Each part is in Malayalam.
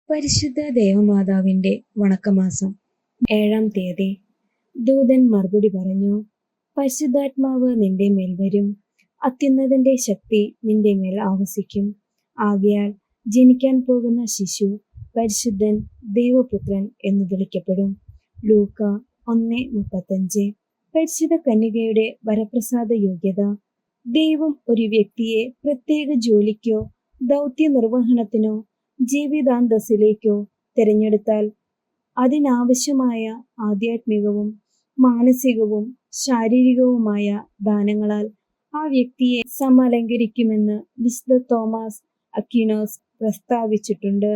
പരിശുദ്ധ ദേവമാതാവിന്റെ വണക്കമാസം 7-ാം തീയതി. ദൂതൻ മറുപടി പറഞ്ഞു, പരിശുദ്ധാത്മാവ് നിന്റെ മേൽ വരും, അത്യുന്നതന്റെ ശക്തി നിന്റെ മേൽ ആവസിക്കും. ആകയാൽ ജനിക്കാൻ പോകുന്ന ശിശു പരിശുദ്ധൻ, ദൈവപുത്രൻ എന്ന് വിളിക്കപ്പെടും. ലൂക്ക 1:35. പരിശുദ്ധ കന്യകയുടെ വരപ്രസാദ യോഗ്യത. ദൈവം ഒരു വ്യക്തിയെ പ്രത്യേക ജോലിക്കോ ദൗത്യ നിർവഹണത്തിനോ ജീവിതാന്തസ്സിലേക്കോ തിരഞ്ഞെടുത്താൽ അതിനാവശ്യമായ ആധ്യാത്മികവും മാനസികവും ശാരീരികവുമായ ദാനങ്ങളാൽ ആ വ്യക്തിയെ സമലങ്കരിക്കുമെന്ന് വിശുദ്ധ തോമസ് അക്വീനോസ് പ്രസ്താവിച്ചിട്ടുണ്ട്.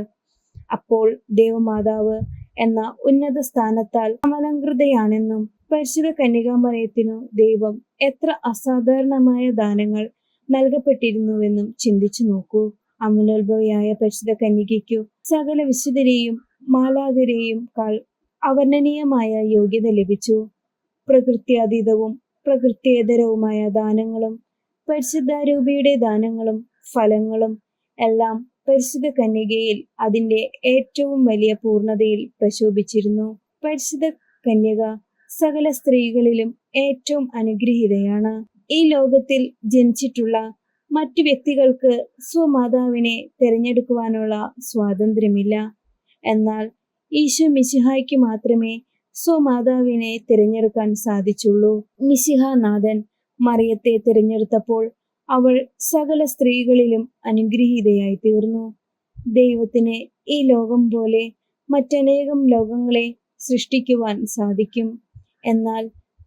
അപ്പോൾ ദേവമാതാവ് എന്ന ഉന്നത സ്ഥാനത്താൽ സമലങ്കൃതയാണെന്നും പരിശുദ്ധ കന്യകാമറിയത്തിനു ദൈവം എത്ര അസാധാരണമായ ദാനങ്ങൾ നൽകപ്പെട്ടിരുന്നുവെന്നും ചിന്തിച്ചു നോക്കൂ. അമലോത്ഭവയായ പരിശുദ്ധ കന്യകയ്ക്കു സകല വിശുദ്ധരെയും മാലാഖരെയും കാൾ അവർണ്ണനീയമായ യോഗ്യത ലഭിച്ചു. പ്രകൃത്യാതീതവും പ്രകൃത്യേതരവുമായ ദാനങ്ങളും പരിശുദ്ധാരൂപിയുടെ ദാനങ്ങളും ഫലങ്ങളും എല്ലാം പരിശുദ്ധ കന്യകയിൽ അതിന്റെ ഏറ്റവും വലിയ പൂർണ്ണതയിൽ പ്രശോഭിച്ചിരുന്നു. പരിശുദ്ധ കന്യക സകല സ്ത്രീകളിലും ഏറ്റവും അനുഗ്രഹീതയാണ്. ഈ ലോകത്തിൽ ജനിച്ചിട്ടുള്ള മറ്റു വ്യക്തികൾക്ക് സ്വമാതാവിനെ തിരഞ്ഞെടുക്കുവാനുള്ള സ്വാതന്ത്ര്യമില്ല. എന്നാൽ ഈശോ മിശിഹായ്ക്ക് മാത്രമേ സ്വമാതാവിനെ തിരഞ്ഞെടുക്കാൻ സാധിച്ചുള്ളൂ. മിശിഹാനാഥൻ മറിയത്തെ തിരഞ്ഞെടുത്തപ്പോൾ അവൾ സകല സ്ത്രീകളിലും അനുഗ്രഹീതയായി തീർന്നു. ദൈവത്തിന് ഈ ലോകം പോലെ മറ്റനേകം ലോകങ്ങളെ സൃഷ്ടിക്കുവാൻ സാധിക്കും. എന്നാൽ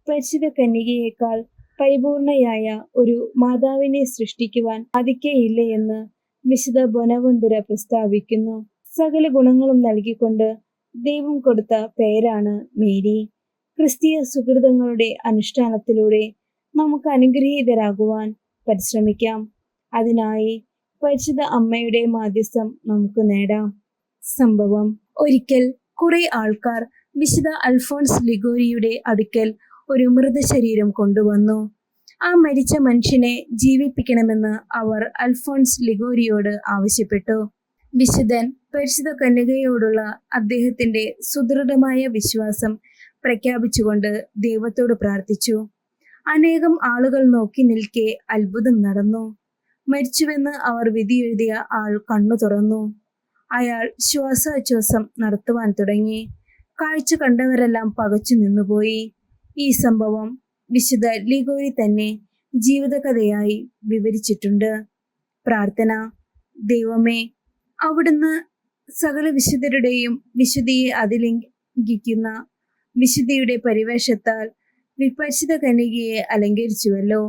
പരിശുദ്ധ കന്യകയേക്കാൾ പരിപൂർണയായ ഒരു മാതാവിനെ സൃഷ്ടിക്കുവാൻ സാധിക്കയില്ല എന്ന് വിശുദ്ധ ബൊനവന്തുര പ്രസ്താവിക്കുന്നു. സകല ഗുണങ്ങളും നൽകിക്കൊണ്ട് ദൈവം കൊടുത്ത പേരാണ് മേരി. ക്രിസ്തീയ സുഹൃതങ്ങളുടെ അനുഷ്ഠാനത്തിലൂടെ നമുക്ക് അനുഗ്രഹീതരാകുവാൻ പരിശ്രമിക്കാം. അതിനായി പരിശുദ്ധ അമ്മയുടെ മാധ്യസ്ഥം നമുക്ക് നേടാം. സംഭവം: ഒരിക്കൽ കുറെ ആൾക്കാർ വിശുദ്ധ അൽഫോൺസ് ലിഗോരിയുടെ അടുക്കൽ ഒരു മൃതശരീരം കൊണ്ടുവന്നു. ആ മരിച്ച മനുഷ്യനെ ജീവിപ്പിക്കണമെന്ന് അവർ അൽഫോൺസ് ലിഗോരിയോട് ആവശ്യപ്പെട്ടു. വിശുദ്ധൻ പരിശുദ്ധ കന്യകയോടുള്ള അദ്ദേഹത്തിന്റെ സുദൃഢമായ വിശ്വാസം പ്രഖ്യാപിച്ചുകൊണ്ട് ദൈവത്തോട് പ്രാർത്ഥിച്ചു. അനേകം ആളുകൾ നോക്കി നിൽക്കെ അത്ഭുതം നടന്നു. മരിച്ചുവെന്ന് അവർ വിധിയെഴുതിയ ആൾ കണ്ണു തുറന്നു. അയാൾ ശ്വാസോച്ഛ്വാസം നടത്തുവാൻ തുടങ്ങി. കാഴ്ച കണ്ടവരെല്ലാം പകച്ചു നിന്നുപോയി. ഈ സംഭവം വിശുദ്ധ ലിഗോരി തന്നെ ജീവിതകഥയായി വിവരിച്ചിട്ടുണ്ട്. പ്രാർത്ഥന: ദൈവമേ, അവിടുന്ന് സകല വിശുദ്ധരുടെയും വിശുദ്ധിയെ അതിലംഘിക്കുന്ന വിശുദ്ധിയുടെ പരിവേഷത്താൽ പരിശുദ്ധ കന്യകയെ അലങ്കരിച്ചുവല്ലോ.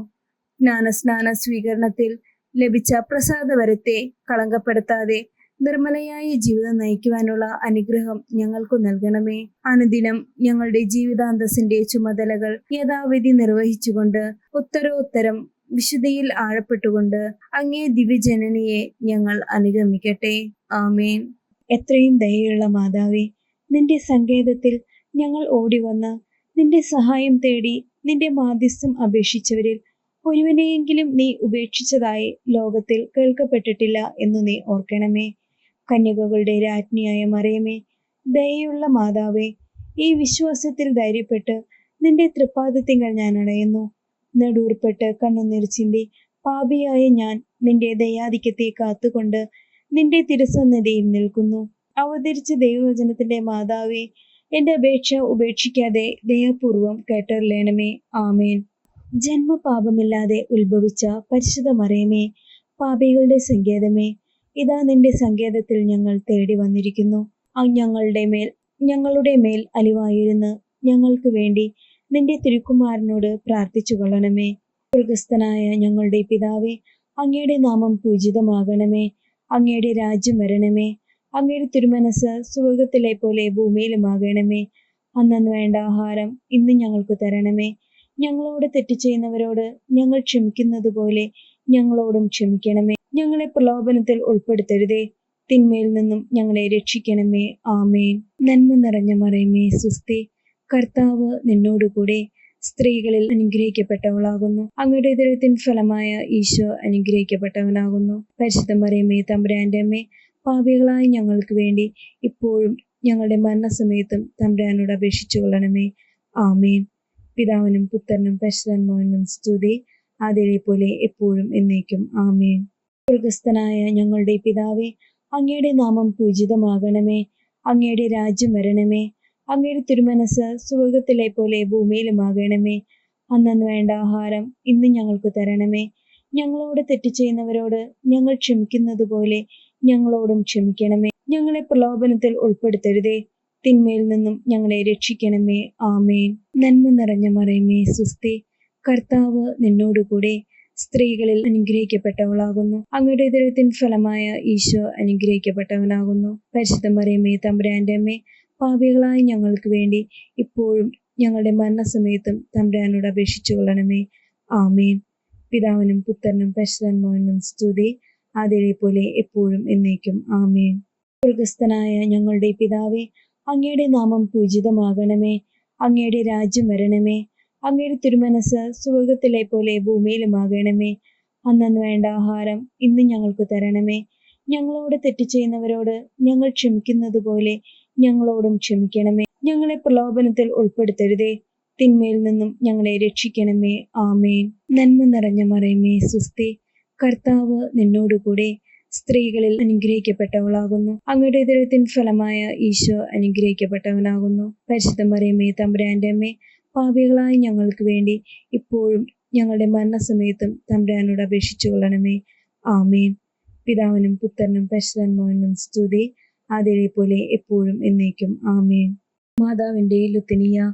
ജ്ഞാനസ്നാന സ്വീകരണത്തിൽ ലഭിച്ച പ്രസാദവരത്തെ കളങ്കപ്പെടുത്താതെ നിർമ്മലയായ ജീവിതം നയിക്കുവാനുള്ള അനുഗ്രഹം ഞങ്ങൾക്കു നൽകണമേ. അനുദിനം ഞങ്ങളുടെ ജീവിതാന്തസ്സിന്റെ ചുമതലകൾ യഥാവിധി നിർവഹിച്ചുകൊണ്ട് ഉത്തരോത്തരം വിശുദ്ധിയിൽ ആഴപ്പെട്ടുകൊണ്ട് അങ്ങേ ദിവ്യജനനിയെ ഞങ്ങൾ അനുഗമിക്കട്ടെ. ആമേൻ. എത്രയും ദയയുള്ള മാതാവേ, നിന്റെ സങ്കേതത്തിൽ ഞങ്ങൾ ഓടിവന്ന് നിന്റെ സഹായം തേടി നിന്റെ മാധ്യസ്ഥം അപേക്ഷിച്ചവരിൽ ഒരുവനെയെങ്കിലും നീ ഉപേക്ഷിച്ചതായി ലോകത്തിൽ കേൾക്കപ്പെട്ടിട്ടില്ല എന്നു നീ ഓർക്കണമേ. കന്യകകളുടെ രാജ്ഞിയായ മറിയമേ, ദയയുള്ള മാതാവേ, ഈ വിശ്വാസത്തിൽ ധൈര്യപ്പെട്ട് നിന്റെ തൃപ്പാദത്തിങ്കൽ ഞാൻ അണയുന്നു. നെടൂർപ്പെട്ട് കണ്ണുനീർ ചിന്തി പാപിയായ ഞാൻ നിന്റെ ദയാധിക്യത്തെ കാത്തുകൊണ്ട് നിന്റെ തിരുസന്നിധിയിൽ നിൽക്കുന്നു. അവതരിച്ച ദൈവവചനത്തിന്റെ മാതാവേ, എന്റെ അപേക്ഷ ഉപേക്ഷിക്കാതെ ദയാപൂർവം കേട്ടറിയണമേ. ആമേൻ. ജന്മപാപമില്ലാതെ ഉത്ഭവിച്ച പരിശുദ്ധ മറിയമേ, പാപികളുടെ സങ്കേതമേ, ഇതാ നിന്റെ സങ്കേതത്തിൽ ഞങ്ങൾ തേടി വന്നിരിക്കുന്നു. ഞങ്ങളുടെ മേൽ അലിവായിരുന്ന് ഞങ്ങൾക്ക് വേണ്ടി നിന്റെ തിരുക്കുമാരനോട് പ്രാർത്ഥിച്ചു കൊള്ളണമേ. സ്വർഗസ്ഥനായ ഞങ്ങളുടെ പിതാവേ, അങ്ങയുടെ നാമം പൂജിതമാകണമേ. അങ്ങയുടെ രാജ്യം വരണമേ. അങ്ങയുടെ തിരുമനസ് സ്വർഗത്തിലെ പോലെ ഭൂമിയിലുമാകണമേ. അന്നന്ന് വേണ്ട ആഹാരം ഇന്ന് ഞങ്ങൾക്ക് തരണമേ. ഞങ്ങളോട് തെറ്റ് ചെയ്യുന്നവരോട് ഞങ്ങൾ ക്ഷമിക്കുന്നത് പോലെ ഞങ്ങളോടും ക്ഷമിക്കണമേ. ഞങ്ങളെ പ്രലോഭനത്തിൽ ഉൾപ്പെടുത്തരുതേ, തിന്മയിൽ നിന്നും ഞങ്ങളെ രക്ഷിക്കണമേ. ആമേൻ. നന്മ നിറഞ്ഞ മറിയമേ, സ്വസ്തി, കർത്താവ് നിന്നോടുകൂടെ സ്ത്രീകളിൽ അനുഗ്രഹിക്കപ്പെട്ടവളാകുന്നു. അങ്ങയുടെ ഉദരത്തിൻ ഫലമായ ഈശോ അനുഗ്രഹിക്കപ്പെട്ടവനാകുന്നു. പരിശുദ്ധ മറിയമേ, തമ്പുരാന്റെ അമ്മേ, പാപികളായ ഞങ്ങൾക്ക് വേണ്ടി ഇപ്പോഴും ഞങ്ങളുടെ മരണസമയത്തും തമ്പുരാനോട് അപേക്ഷിച്ചു കൊള്ളണമേ. ആമേൻ. പിതാവിനും പുത്രനും പരിശുദ്ധാത്മാവിനും സ്തുതി, ആദിയിലെ പോലെ എപ്പോഴും എന്നേക്കും. ആമേൻ. സ്വർഗസ്ഥനായ ഞങ്ങളുടെ പിതാവേ, അങ്ങയുടെ നാമം പൂജിതമാകണമേ. അങ്ങയുടെ രാജ്യം വരണമേ. അങ്ങയുടെ തിരുമനസ് സ്വർഗത്തിലെ പോലെ ഭൂമിയിലുമാകണമേ. അന്നന്ന് വേണ്ട ആഹാരം ഇന്ന് ഞങ്ങൾക്ക് തരണമേ. ഞങ്ങളോട് തെറ്റ് ചെയ്യുന്നവരോട് ഞങ്ങൾ ക്ഷമിക്കുന്നത് പോലെ ഞങ്ങളോടും ക്ഷമിക്കണമേ. ഞങ്ങളെ പ്രലോഭനത്തിൽ ഉൾപ്പെടുത്തരുതേ, തിന്മയിൽ നിന്നും ഞങ്ങളെ രക്ഷിക്കണമേ. ആമേൻ. നന്മ നിറഞ്ഞ മറിയമേ, സ്വസ്തി, കർത്താവ് നിന്നോടുകൂടെ സ്ത്രീകളിൽ അനുഗ്രഹിക്കപ്പെട്ടവളാകുന്നു. അങ്ങയുടെ ഉദരത്തിൻ ഫലമായ ഈശോ അനുഗ്രഹിക്കപ്പെട്ടവനാകുന്നു. പരിശുദ്ധ മറിയമേ, തമ്പുരാന്റെ അമ്മേ, പാപികളായ ഞങ്ങൾക്ക് വേണ്ടി ഇപ്പോഴും ഞങ്ങളുടെ മരണസമയത്തും തമ്പുരാനോട് അപേക്ഷിച്ചു കൊള്ളണമേ. ആമേൻ. പിതാവിനും പുത്രനും പരിശുദ്ധാത്മാവിനും സ്തുതി, ആദിയിലെ പോലെ എപ്പോഴും എന്നേക്കും. ആമേൻ. സ്വർഗസ്ഥനായ ഞങ്ങളുടെ പിതാവേ, അങ്ങയുടെ നാമം പൂജിതമാകണമേ. അങ്ങയുടെ രാജ്യം വരണമേ. അങ്ങയുടെ തിരുമനസ് സ്വർഗത്തിലെ പോലെ ഭൂമിയിലുമാകണമേ. അന്നന്ന് വേണ്ട ആഹാരം ഇന്ന് ഞങ്ങൾക്ക് തരണമേ. ഞങ്ങളോട് തെറ്റ് ചെയ്യുന്നവരോട് ഞങ്ങൾ ക്ഷമിക്കുന്നത് പോലെ ഞങ്ങളോടും ക്ഷമിക്കണമേ. ഞങ്ങളെ പ്രലോഭനത്തിൽ ഉൾപ്പെടുത്തരുതേ, തിന്മയിൽ നിന്നും ഞങ്ങളെ രക്ഷിക്കണമേ. ആമേൻ. നന്മ നിറഞ്ഞ മറിയമേ, സ്വസ്തി, കർത്താവ് നിന്നോടുകൂടെ സ്ത്രീകളിൽ അനുഗ്രഹിക്കപ്പെട്ടവളാകുന്നു. അങ്ങയുടെ ഉദരത്തിൻ ഫലമായ ഈശോ അനുഗ്രഹിക്കപ്പെട്ടവനാകുന്നു. പരിശുദ്ധ മറിയമേ, തമ്പുരാന്റെ അമ്മേ, പാപികളായ ഞങ്ങൾക്ക് വേണ്ടി ഇപ്പോഴും ഞങ്ങളുടെ മരണസമയത്തും തമ്പുരാനോട് അപേക്ഷിച്ചു കൊള്ളണമേ. ആമേൻ. പിതാവിനും പുത്രനും പരിശുദ്ധാത്മാവിനും സ്തുതി, ആദിയിലെ പോലെ എപ്പോഴും എന്നേക്കും. ആമേൻ. മാതാവിന്റെ ലുത്തിനിയ,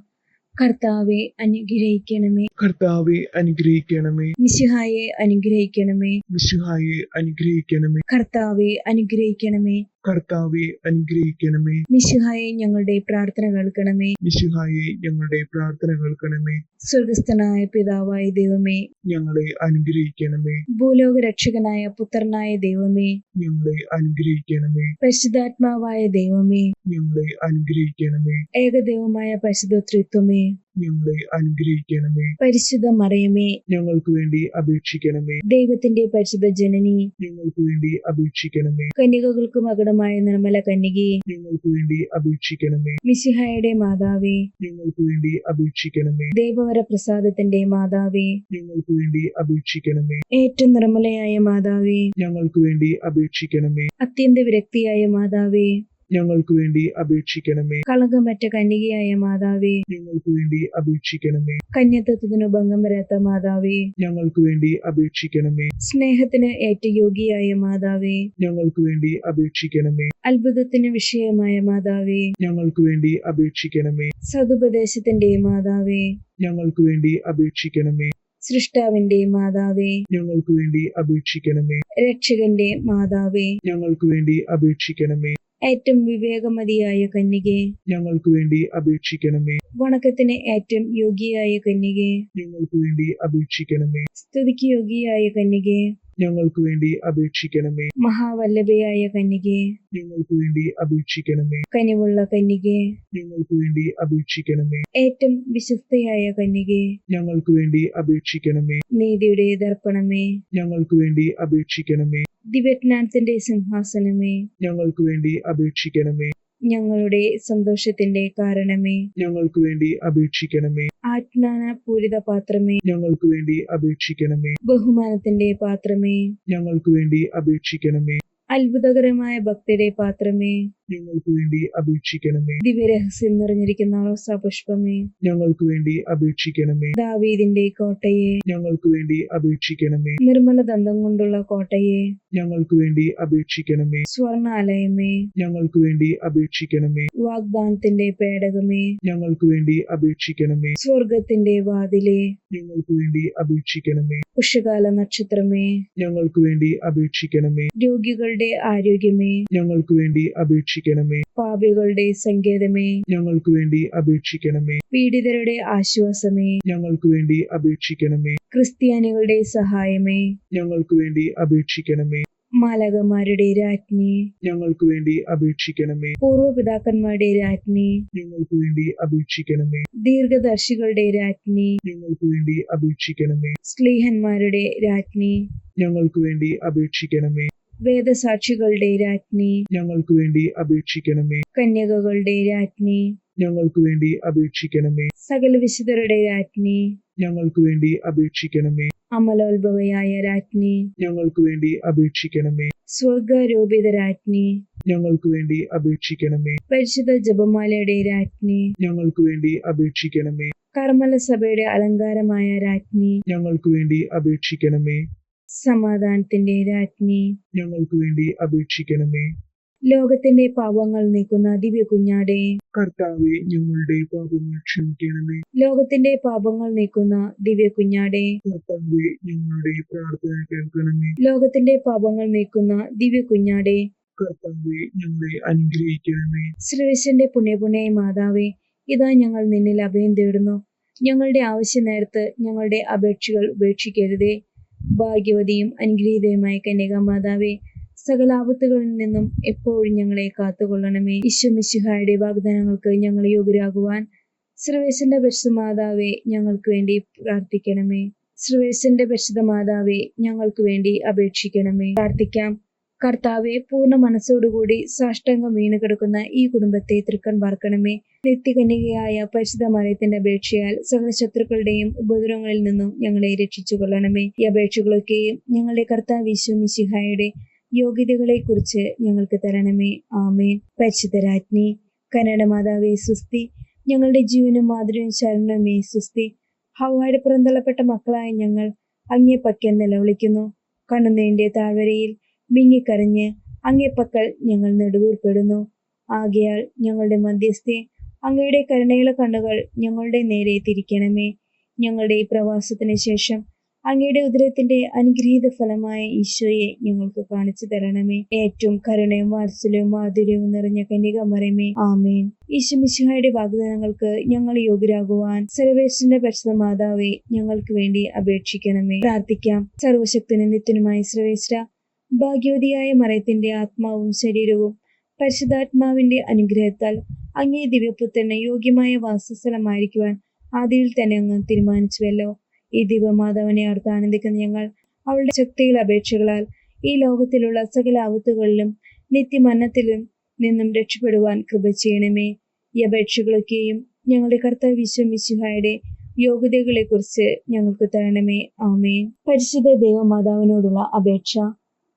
കർത്താവെ അനുഗ്രഹിക്കണമേ. കർത്താവെ അനുഗ്രഹിക്കണമേ. മിശിഹായെ അനുഗ്രഹിക്കണമേ. മിശിഹായെ അനുഗ്രഹിക്കണമേ. കർത്താവെ അനുഗ്രഹിക്കണമേ. കർത്താവെ അനുഗ്രഹിക്കണമേ. മിശിഹായെ ഞങ്ങളുടെ പ്രാർത്ഥന കേൾക്കണമേ. മിശിഹായെ ഞങ്ങളുടെ പ്രാർത്ഥന കേൾക്കണമേ. സ്വർഗസ്ഥനായ പിതാവായ ദൈവമേ, ഞങ്ങളെ അനുഗ്രഹിക്കണമേ. ഭൂലോക രക്ഷകനായ പുത്രനായ ദൈവമേ, ഞങ്ങളെ അനുഗ്രഹിക്കണമേ. പരിശുദ്ധാത്മാവായ ദൈവമേ, ഞങ്ങളെ അനുഗ്രഹിക്കണമേ. ഏകദൈവമായ പരിശുദ്ധ ത്രിത്വമേ, ഞങ്ങളെ അനുഗ്രഹിക്കണമേ. പരിശുദ്ധ മറിയമേ, ഞങ്ങൾക്ക് വേണ്ടി അപേക്ഷിക്കണമേ. ദൈവത്തിന്റെ പരിശുദ്ധ ജനനി, ഞങ്ങൾക്ക് വേണ്ടി അപേക്ഷിക്കണമേ. കന്യകകൾക്ക് മകുടമായ നിർമ്മല കന്യകയെ, ഞങ്ങൾക്ക് വേണ്ടി അപേക്ഷിക്കണമേ. മിശിഹായുടെ മാതാവേ, ഞങ്ങൾക്ക് വേണ്ടി അപേക്ഷിക്കണമേ. ദൈവവര പ്രസാദത്തിന്റെ മാതാവേ, ഞങ്ങൾക്ക് വേണ്ടി അപേക്ഷിക്കണമേ. ഏറ്റവും നിർമ്മലയായ മാതാവേ, ഞങ്ങൾക്ക് വേണ്ടി അപേക്ഷിക്കണമേ. അത്യന്ത വിരക്തിയായ മാതാവേ, ഞങ്ങൾക്ക് വേണ്ടി അപേക്ഷിക്കണമേ. കളങ്കമറ്റ കന്യകയായ മാതാവേ, ഞങ്ങൾക്ക് വേണ്ടി അപേക്ഷിക്കണമേ. കന്യത്വത്തിനു ഭംഗം വരാത്ത മാതാവേ, ഞങ്ങൾക്ക് വേണ്ടി അപേക്ഷിക്കണമേ. സ്നേഹത്തിന് ഏറ്റ യോഗ്യയായ മാതാവേ, ഞങ്ങൾക്ക് വേണ്ടി അപേക്ഷിക്കണമേ. അത്ഭുതത്തിന് വിഷയമായ മാതാവേ, ഞങ്ങൾക്ക് വേണ്ടി അപേക്ഷിക്കണമേ. സതുപദേശത്തിന്റെ മാതാവേ, ഞങ്ങൾക്ക് വേണ്ടി അപേക്ഷിക്കണമേ. സൃഷ്ടാവിന്റെ മാതാവേ, ഞങ്ങൾക്ക് വേണ്ടി അപേക്ഷിക്കണമേ. രക്ഷകന്റെ മാതാവേ, ഞങ്ങൾക്ക് വേണ്ടി അപേക്ഷിക്കണമേ. ഏറ്റവും വിവേകമതിയായ കന്യകെ, ഞങ്ങൾക്ക് വേണ്ടി അപേക്ഷിക്കണമേ. വണക്കത്തിന് ഏറ്റവും യോഗ്യയായ കന്യകെ, ഞങ്ങൾക്ക് വേണ്ടി അപേക്ഷിക്കണമേ. സ്തുതിക്ക് യോഗ്യയായ കന്യകെ, ഞങ്ങൾക്ക് വേണ്ടി അപേക്ഷിക്കണമേ. മഹാവല്ലഭയായ കന്യകെ, ഞങ്ങൾക്ക് വേണ്ടി അപേക്ഷിക്കണമേ. കനിവുള്ള കന്യകെ, ഞങ്ങൾക്ക് വേണ്ടി അപേക്ഷിക്കണമേ. ഏറ്റവും വിശ്വസ്തയായ കന്യകെ, ഞങ്ങൾക്ക് വേണ്ടി അപേക്ഷിക്കണമേ. നീതിയുടെ ദർപ്പണമേ, ഞങ്ങൾക്ക് വേണ്ടി അപേക്ഷിക്കണമേ. ദിവ്യജ്ഞാനത്തിന്റെ സിംഹാസനമേ, ഞങ്ങൾക്ക് വേണ്ടി അപേക്ഷിക്കണമേ. ഞങ്ങളുടെ സന്തോഷത്തിന്റെ കാരണമേ, ഞങ്ങൾക്ക് വേണ്ടി അപേക്ഷിക്കണമേ. ആജ്ഞാന പൂരിത പാത്രമേ, ഞങ്ങൾക്ക് വേണ്ടി അപേക്ഷിക്കണമേ. ബഹുമാനത്തിന്റെ പാത്രമേ, ഞങ്ങൾക്ക് വേണ്ടി അപേക്ഷിക്കണമേ. അത്ഭുതകരമായ ഭക്തിയുടെ പാത്രമേ, ഞങ്ങൾക്ക് വേണ്ടി അപേക്ഷിക്കണമേ. ദിവ്യരഹസ്യം നിറഞ്ഞിരിക്കുന്ന റോസാപുഷ്പമേ, ഞങ്ങൾക്ക് വേണ്ടി അപേക്ഷിക്കണമേ. ദാവീദിന്റെ കോട്ടയെ, ഞങ്ങൾക്ക് വേണ്ടി അപേക്ഷിക്കണമേ. നിർമ്മല ദന്തം കൊണ്ടുള്ള കോട്ടയെ, ഞങ്ങൾക്ക് വേണ്ടി അപേക്ഷിക്കണമേ. സ്വർണാലയമേ, ഞങ്ങൾക്ക് വേണ്ടി അപേക്ഷിക്കണമേ. വാഗ്ദാനത്തിന്റെ പേടകമേ, ഞങ്ങൾക്ക് വേണ്ടി അപേക്ഷിക്കണമേ. സ്വർഗത്തിന്റെ വാതിലെ, ഞങ്ങൾക്ക് വേണ്ടി അപേക്ഷിക്കണമേ. ഉഷകാല നക്ഷത്രമേ, ഞങ്ങൾക്ക് വേണ്ടി അപേക്ഷിക്കണമേ. രോഗികളുടെ ആരോഗ്യമേ, ഞങ്ങൾക്ക് വേണ്ടി അപേക്ഷിക്കണമേ. പാപികളുടെ സങ്കേതമേ, ഞങ്ങൾക്ക് വേണ്ടി അപേക്ഷിക്കണമേ. പീഡിതരുടെ ആശ്വാസമേ, ഞങ്ങൾക്ക് വേണ്ടി അപേക്ഷിക്കണമേ. ക്രിസ്ത്യാനികളുടെ സഹായമേ, ഞങ്ങൾക്ക് വേണ്ടി അപേക്ഷിക്കണമേ. മാലാഖമാരുടെ രാജ്ഞി, ഞങ്ങൾക്ക് വേണ്ടി അപേക്ഷിക്കണമേ. പൂർവ്വപിതാക്കന്മാരുടെ രാജ്ഞി, ഞങ്ങൾക്ക് വേണ്ടി അപേക്ഷിക്കണമേ. ദീർഘദർശികളുടെ രാജ്ഞി, ഞങ്ങൾക്ക് വേണ്ടി അപേക്ഷിക്കണമേ. സ്ലീഹന്മാരുടെ രാജ്ഞി, ഞങ്ങൾക്ക് വേണ്ടി അപേക്ഷിക്കണമേ. വേദസാക്ഷികളുടെ രാജ്ഞി, ഞങ്ങൾക്ക് വേണ്ടി അപേക്ഷിക്കണമേ. കന്യകകളുടെ രാജ്ഞി, ഞങ്ങൾക്ക് വേണ്ടി അപേക്ഷിക്കണമേ. സകല വിശുദ്ധരുടെ രാജ്ഞി, ഞങ്ങൾക്ക് വേണ്ടി അപേക്ഷിക്കണമേ. അമലോത്ഭവയായ രാജ്ഞി, ഞങ്ങൾക്ക് വേണ്ടി അപേക്ഷിക്കണമേ. സ്വർഗാരോപിത രാജ്ഞി, ഞങ്ങൾക്ക് വേണ്ടി അപേക്ഷിക്കണമേ. പരിശുദ്ധ ജപമാലയുടെ രാജ്ഞി, ഞങ്ങൾക്ക് വേണ്ടി അപേക്ഷിക്കണമേ. കർമ്മല സഭയുടെ അലങ്കാരമായ രാജ്ഞി, ഞങ്ങൾക്ക് വേണ്ടി അപേക്ഷിക്കണമേ. സമാധാനത്തിന്റെ രാജ്ഞി, ഞങ്ങൾക്ക് വേണ്ടി അപേക്ഷിക്കണമേ. ലോകത്തിന്റെ പാപങ്ങൾ നീക്കുന്ന ദിവ്യ കുഞ്ഞാടേ, കർത്താവെ, ഞങ്ങളുടെ പാപങ്ങൾ ക്ഷമിക്കണമേ. ലോകത്തിന്റെ പാപങ്ങൾ നീക്കുന്ന ദിവ്യ കുഞ്ഞാടേ, കർത്താവെ, ഞങ്ങളുടെ പ്രാർത്ഥന കേൾക്കണമേ. ലോകത്തിന്റെ പാപങ്ങൾ നീക്കുന്ന ദിവ്യ കുഞ്ഞാടേ, കർത്താവെ, ഞങ്ങളെ അനുഗ്രഹിക്കണമേ. ശ്രീവിശന്റെ പുണ്യപുണ്യ മാതാവേ, ഇതാ ഞങ്ങൾ നിന്നിൽ അഭയം തേടുന്നു. ഞങ്ങളുടെ ആവശ്യ നേരത്ത് ഞങ്ങളുടെ അപേക്ഷകൾ ഉപേക്ഷിക്കരുതേ. ഭാഗ്യവതിയും അനുഗ്രഹീതയുമായ കന്യകാമാതാവേ, സകല ആപത്തുകളിൽ നിന്നും എപ്പോഴും ഞങ്ങളെ കാത്തുകൊള്ളണമേ. ഈശോ മിശിഹായുടെ വാഗ്ദാനങ്ങൾക്ക് ഞങ്ങൾ യോഗ്യരാകുവാൻ സർവേശ്വരന്റെ പരിശുദ്ധ മാതാവേ, ഞങ്ങൾക്ക് വേണ്ടി പ്രാർത്ഥിക്കണമേ. സർവേശ്വരന്റെ പരിശുദ്ധ മാതാവേ, ഞങ്ങൾക്ക് വേണ്ടി അപേക്ഷിക്കണമേ. പ്രാർത്ഥിക്കാം. കർത്താവെ, പൂർണ്ണ മനസ്സോടുകൂടി സാഷ്ടാംഗം വീണ് കിടക്കുന്ന ഈ കുടുംബത്തെ തൃക്കൺ പാർക്കണമേ. നിത്യകന്യകയായ പരിശുദ്ധ മറിയത്തിന്റെ അപേക്ഷയാൽ സകല ശത്രുക്കളുടെയും ഉപദ്രവങ്ങളിൽ നിന്നും ഞങ്ങളെ രക്ഷിച്ചു കൊള്ളണമേ. ഈ അപേക്ഷകളൊക്കെയും ഞങ്ങളുടെ കർത്താവ് ഈശോ മിശിഹായുടെ യോഗ്യതകളെ കുറിച്ച് ഞങ്ങൾക്ക് തരണമേ. ആമേൻ. പരിശുദ്ധ രാജ്ഞി, കരുണാമാതാവേ സുസ്തി. ഞങ്ങളുടെ ജീവനും മാതൃവും ശരണമേ സുസ്തി. ഹവ്വായുടെ പുറന്തള്ളപ്പെട്ട മക്കളായ ഞങ്ങൾ അങ്ങേ പക്കൽ നിലവിളിക്കുന്നു. കണ്ണുനീരിന്റെ താഴ്വരയിൽ വിങ്ങിക്കരഞ്ഞ് അങ്ങേ പക്കൽ ഞങ്ങൾ നെടുവീർപ്പെടുന്നു. ആകയാൽ ഞങ്ങളുടെ മധ്യസ്ഥെ, അങ്ങയുടെ കരുണയുള്ള കണ്ണുകൾ ഞങ്ങളുടെ നേരെ തിരിക്കണമേ. ഞങ്ങളുടെ ഈ പ്രവാസത്തിന് ശേഷം അങ്ങയുടെ ഉദരത്തിന്റെ അനുഗ്രഹീത ഫലമായ ഈശോയെ ഞങ്ങൾക്ക് കാണിച്ചു തരണമേ. ഏറ്റവും കരുണയും വാത്സല്യവും മാധുര്യവും നിറഞ്ഞ കന്യകമറിയമേ, ആമേൻ. ഈശോ മിശിഹായുടെ വാഗ്ദാനങ്ങൾക്ക് ഞങ്ങൾ യോഗ്യരാകുവാൻ സർവേശ്വരന്റെ പരിശുദ്ധ മാതാവേ, ഞങ്ങൾക്ക് വേണ്ടി അപേക്ഷിക്കണമേ. പ്രാർത്ഥിക്കാം. സർവശക്തനും നിത്യനുമായ സർവേശ്വര, ഭാഗ്യവതിയായ മറിയത്തിന്റെ ആത്മാവും ശരീരവും പരിശുദ്ധാത്മാവിന്റെ അനുഗ്രഹത്താൽ അങ്ങേ ദിവ്യപുത്രന് യോഗ്യമായ വാസസ്ഥലമായിരിക്കുവാൻ ആദിയിൽ തന്നെ അങ്ങ് തീരുമാനിച്ചുവല്ലോ. ഈ ദിവ്യമാതാവിനെ ഓർത്ത് ആനന്ദിക്കുന്ന ഞങ്ങൾ അവളുടെ ശക്തിയുള്ള അപേക്ഷകളാൽ ഈ ലോകത്തിലുള്ള സകല ആപത്തുകളിലും നിത്യമരണത്തിലും നിന്നും രക്ഷപ്പെടുവാൻ കൃപ ചെയ്യണമേ. ഈ അപേക്ഷകളൊക്കെയും ഞങ്ങളുടെ കർത്താവ് ഈശോ മിശിഹായുടെ യോഗ്യതകളെ കുറിച്ച് ഞങ്ങൾക്ക് തരണമേ. ആമേൻ. പരിശുദ്ധ ദേവമാതാവിനോടുള്ള അപേക്ഷ.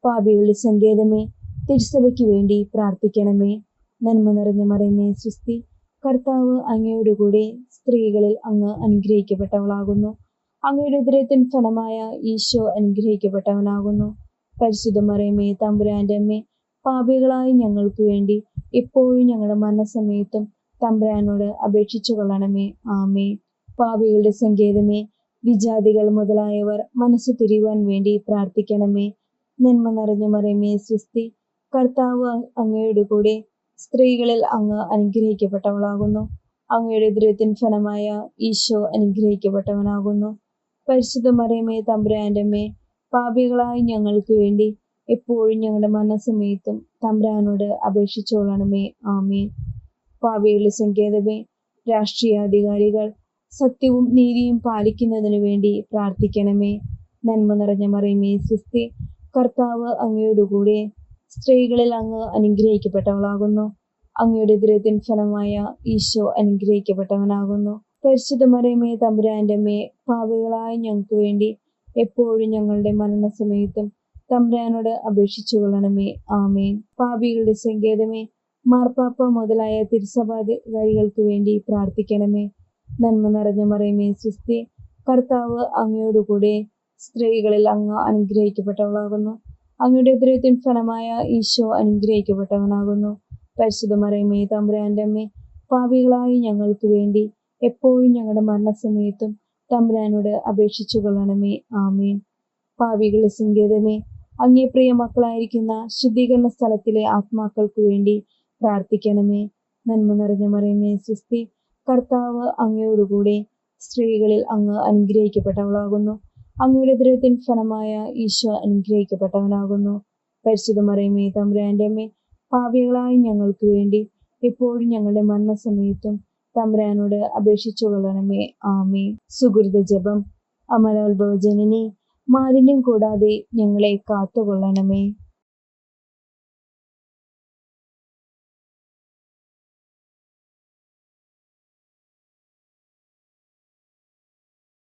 പാപികളുടെ സങ്കേതമേ, തിരുസഭയ്ക്ക് വേണ്ടി പ്രാർത്ഥിക്കണമേ. നന്മ നിറഞ്ഞ മറിയമേ സുസ്തി. കർത്താവ് അങ്ങയോടുകൂടെ സ്ത്രീകളിൽ അങ്ങ് അനുഗ്രഹിക്കപ്പെട്ടവളാകുന്നു. അങ്ങയുടെ ഉദരത്തിൻ ഫലമായ ഈശോ അനുഗ്രഹിക്കപ്പെട്ടവനാകുന്നു. പരിശുദ്ധ മറിയമേ, തമ്പുരാന്റെ അമ്മേ, പാപികളായ ഞങ്ങൾക്ക് വേണ്ടി എപ്പോഴും ഞങ്ങളുടെ മരണസമയത്തും തമ്പുരാനോട് അപേക്ഷിച്ചു കൊള്ളണമേ. ആമേ. പാപികളുടെ സങ്കേതമേ, വിജാതികൾ മുതലായവർ മനസ്സു തിരിയുവാൻ വേണ്ടി പ്രാർത്ഥിക്കണമേ. നന്മ നിറഞ്ഞ മറിയമേ സുസ്തി. കർത്താവ് അങ്ങയുടെ കൂടെ സ്ത്രീകളിൽ അങ്ങ് അനുഗ്രഹിക്കപ്പെട്ടവളാകുന്നു. അങ്ങയുടെ ഉദരത്തിൻ ഫലമായ ഈശോ അനുഗ്രഹിക്കപ്പെട്ടവനാകുന്നു. പരിശുദ്ധ മറിയമേ, തമ്പുരാന്റെ അമ്മേ, പാപികളായ ഞങ്ങൾക്ക് വേണ്ടി എപ്പോഴും ഞങ്ങളുടെ മരണസമയത്തും തമ്പുരാനോട് അപേക്ഷിച്ചോളണമേ. ആമേൻ. പാപികളുടെ സങ്കേതമേ, രാഷ്ട്രീയാധികാരികൾ സത്യവും നീതിയും പാലിക്കുന്നതിനു വേണ്ടി പ്രാർത്ഥിക്കണമേ. നന്മ നിറഞ്ഞ മറിയമേ സുസ്തി. കർത്താവ് അങ്ങയോടുകൂടെ സ്ത്രീകളിൽ അങ്ങ് അനുഗ്രഹിക്കപ്പെട്ടവളാകുന്നു. അങ്ങയുടെ ഉദരത്തിൻ ഫലമായ ഈശോ അനുഗ്രഹിക്കപ്പെട്ടവനാകുന്നു. പരിശുദ്ധ മറിയമേ, തമ്പുരാന്റെ അമ്മേ, പാപികളായ ഞങ്ങൾക്ക് വേണ്ടി എപ്പോഴും ഞങ്ങളുടെ മരണസമയത്തും തമ്പുരാനോട് അപേക്ഷിച്ചു കൊള്ളണമേ. ആമേൻ. പാപികളുടെ സങ്കേതമേ, മാർപ്പാപ്പ മുതലായ തിരുസഭാധികാരികൾക്ക് വേണ്ടി പ്രാർത്ഥിക്കണമേ. നന്മ നിറഞ്ഞ മറിയമേ സുസ്തി. കർത്താവ് അങ്ങയോടുകൂടെ സ്ത്രീകളിൽ അങ്ങ് അനുഗ്രഹിക്കപ്പെട്ടവളാകുന്നു. അങ്ങയുടെ ഉദരത്തിൻ ഫലമായ ഈശോ അനുഗ്രഹിക്കപ്പെട്ടവനാകുന്നു. പരിശുദ്ധ മറിയമേ, തമ്പുരാന്റെ അമ്മേ, പാപികളായ ഞങ്ങൾക്ക് വേണ്ടി എപ്പോഴും ഞങ്ങളുടെ മരണസമയത്തും തമ്പുരാനോട് അപേക്ഷിച്ചു കൊള്ളണമേ. ആമേൻ. പാപികളുടെ സങ്കേതമേ, അങ്ങേ പ്രിയ മക്കളായിരിക്കുന്ന ശുദ്ധീകരണ സ്ഥലത്തിലെ ആത്മാക്കൾക്ക് വേണ്ടി പ്രാർത്ഥിക്കണമേ. നന്മ നിറഞ്ഞ മറിയമേ സുസ്തി. കർത്താവ് അങ്ങയോടുകൂടെ സ്ത്രീകളിൽ അങ്ങ് അനുഗ്രഹിക്കപ്പെട്ടവളാകുന്നു. അങ്ങയുടെ ഉദരത്തിൻ ഫലമായ ഈശോ അനുഗ്രഹിക്കപ്പെട്ടവനാകുന്നു. പരിശുദ്ധ മറിയമേ, തമ്പുരാന്റെ അമ്മേ, പാപികളായ ഞങ്ങൾക്ക് വേണ്ടി എപ്പോഴും ഞങ്ങളുടെ മരണസമയത്തും തമ്പുരാനോട് അപേക്ഷിച്ചു കൊള്ളണമേ. ആമേൻ. സുഹൃത ജപം. അമലോത്ഭവ ജനനി, മാലിന്യം കൂടാതെ ഞങ്ങളെ കാത്തുകൊള്ളണമേ.